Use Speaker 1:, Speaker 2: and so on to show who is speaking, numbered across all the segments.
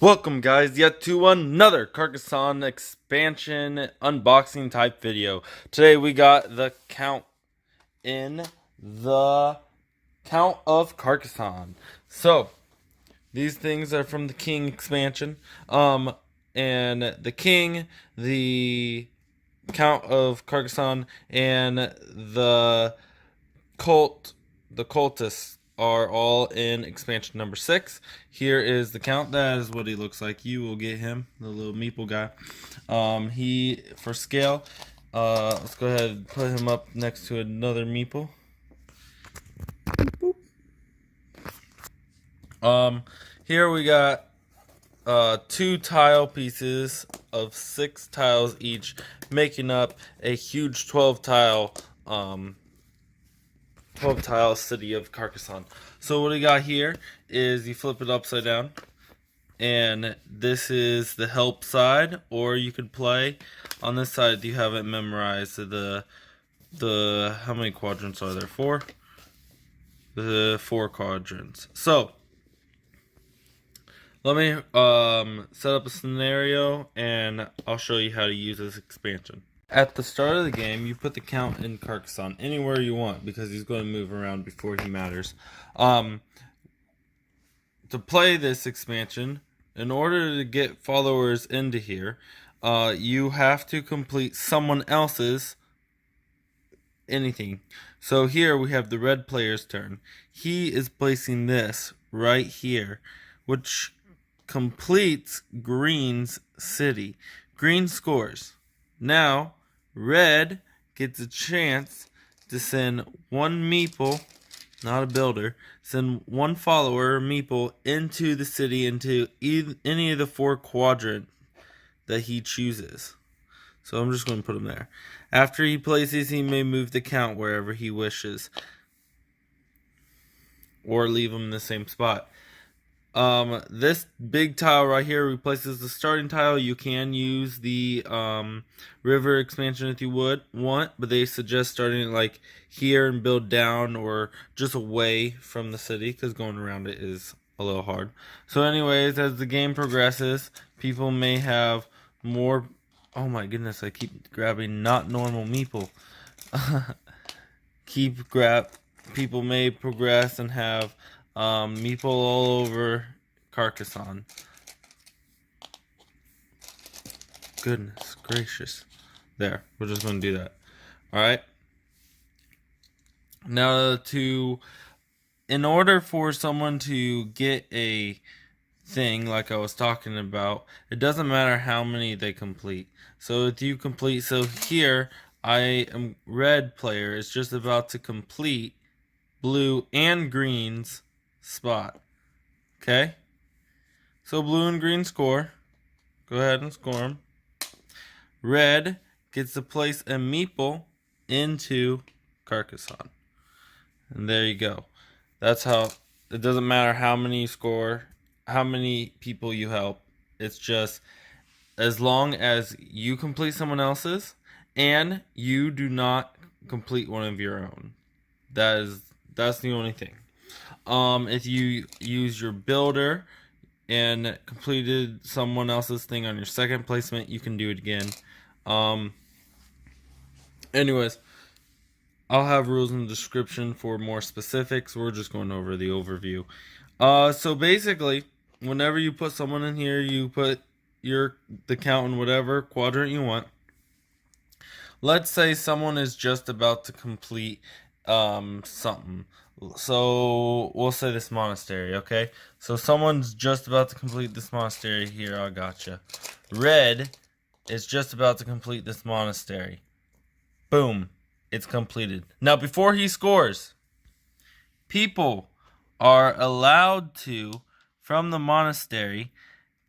Speaker 1: Welcome guys yet to another Carcassonne expansion unboxing type video. Today we got the Count of Carcassonne. So these things are from the King expansion. And the King, the Count of Carcassonne, and the cultists are all in expansion number 6. Here is the Count. That is what he looks like. You will get him, the little meeple guy. He, for scale, let's go ahead and put him up next to another meeple. Here we got 2 tile pieces of 6 tiles each, making up a huge 12 tile city of Carcassonne. So what we got here is you flip it upside down, and this is the help side, or you could play on this side if you haven't memorized the how many quadrants are there? 4? The 4 quadrants. So let me set up a scenario and I'll show you how to use this expansion. At the start of the game, you put the Count in Carcassonne anywhere you want because he's going to move around before he matters. To play this expansion, in order to get followers into here, you have to complete someone else's anything. So here we have the red player's turn. He is placing this right here, which completes green's city. Green scores. Now, red gets a chance to send one meeple, not a builder, send one follower, meeple, into the city, into any of the 4 quadrants that he chooses. So I'm just going to put him there. After he places, he may move the Count wherever he wishes, or leave him in the same spot. This big tile right here replaces the starting tile. You can use the river expansion if you want, but they suggest starting it like here and build down or just away from the city because going around it is a little hard. So anyways, as the game progresses, people may have more. Oh my goodness, I keep grabbing not normal meeple. People may progress and have meeple all over Carcassonne. Goodness gracious. There, we're just going to do that. Alright. Now in order for someone to get a thing like I was talking about, it doesn't matter how many they complete. So if you complete, so here I am red player is just about to complete blue and green's spot. Okay? So blue and green score. Go ahead and score them. Red gets to place a meeple into Carcassonne. And there you go. That's how, it doesn't matter how many you score, how many people you help. It's just as long as you complete someone else's and you do not complete one of your own. That's the only thing. If you use your builder and completed someone else's thing on your second placement, you can do it again. Anyways, I'll have rules in the description for more specifics. We're just going over the overview. So basically, whenever you put someone in here, you put the Count in whatever quadrant you want. Let's say someone is just about to complete something. So we'll say this monastery, okay? So someone's just about to complete this monastery here. I gotcha. Red is just about to complete this monastery. Boom. It's completed. Now, before he scores, people are allowed to, from the monastery,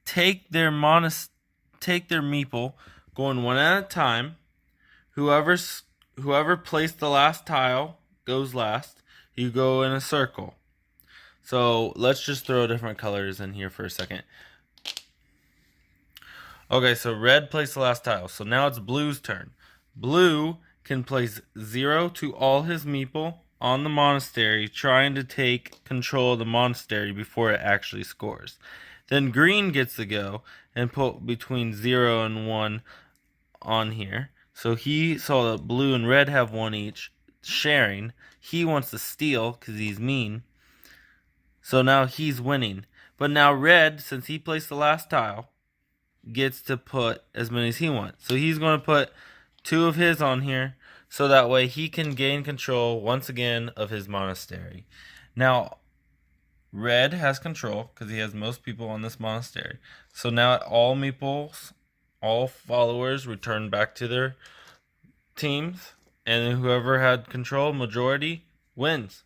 Speaker 1: take their meeple, going one at a time. Whoever placed the last tile goes last. You go in a circle. So let's just throw different colors in here for a second. Okay, so red placed the last tile. So now it's blue's turn. Blue can place 0 to all his meeple on the monastery, trying to take control of the monastery before it actually scores. Then green gets to go and put between 0 and 1 on here. So he saw that blue and red have 1 each, sharing. He wants to steal because he's mean. So now he's winning. But now red, since he placed the last tile, gets to put as many as he wants. So he's going to put 2 of his on here, so that way he can gain control once again of his monastery. Now, red has control because he has most people on this monastery. So now all meeples, all followers return back to their teams, and whoever had control, majority, wins.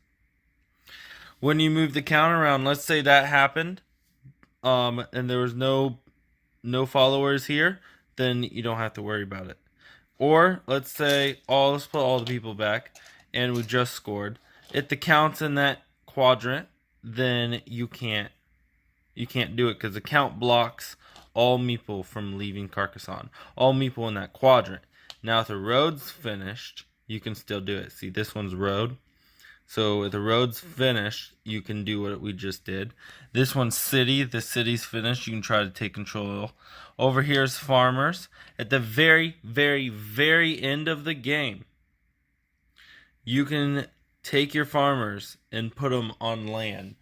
Speaker 1: When you move the count around, let's say that happened, and there was no followers here, then you don't have to worry about it. Or let's say let's put all the people back, and we just scored. If the count's in that quadrant, then you can't do it because the count blocks all meeple from leaving Carcassonne. All meeple in that quadrant. Now if the road's finished, you can still do it. See, this one's road. So if the road's finished, you can do what we just did. This one's city. The city's finished. You can try to take control. Over here is farmers. At the very, very, very end of the game, you can take your farmers and put them on land.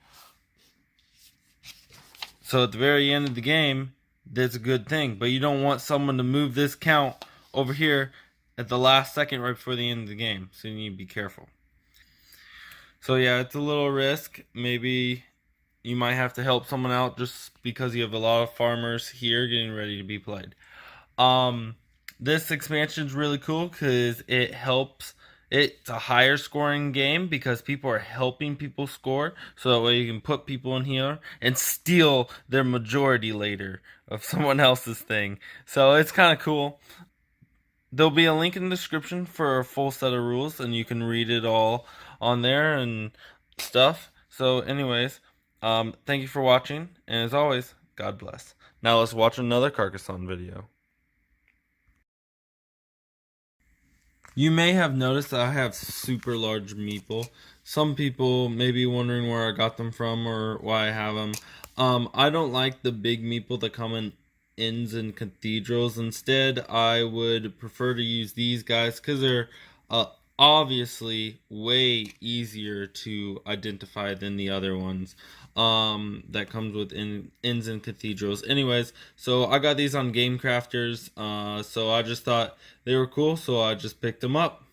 Speaker 1: So at the very end of the game, that's a good thing. But you don't want someone to move this count over here at the last second right before the end of the game. So you need to be careful. So yeah, it's a little risk. Maybe you might have to help someone out just because you have a lot of farmers here getting ready to be played. This expansion is really cool because it helps. It's a higher scoring game because people are helping people score. So that way you can put people in here and steal their majority later of someone else's thing. So it's kind of cool. There'll be a link in the description for a full set of rules, and you can read it all on there and stuff. So anyways, thank you for watching, and as always, God bless. Now let's watch another Carcassonne video. You may have noticed that I have super large meeple. Some people may be wondering where I got them from or why I have them. I don't like the big meeple that come in inns and cathedrals. Instead, I would prefer to use these guys because they're obviously way easier to identify than the other ones that comes with inns and cathedrals. Anyways, so I got these on Game Crafters, so I just thought they were cool, so I just picked them up.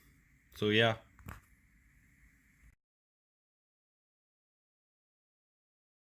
Speaker 1: So yeah.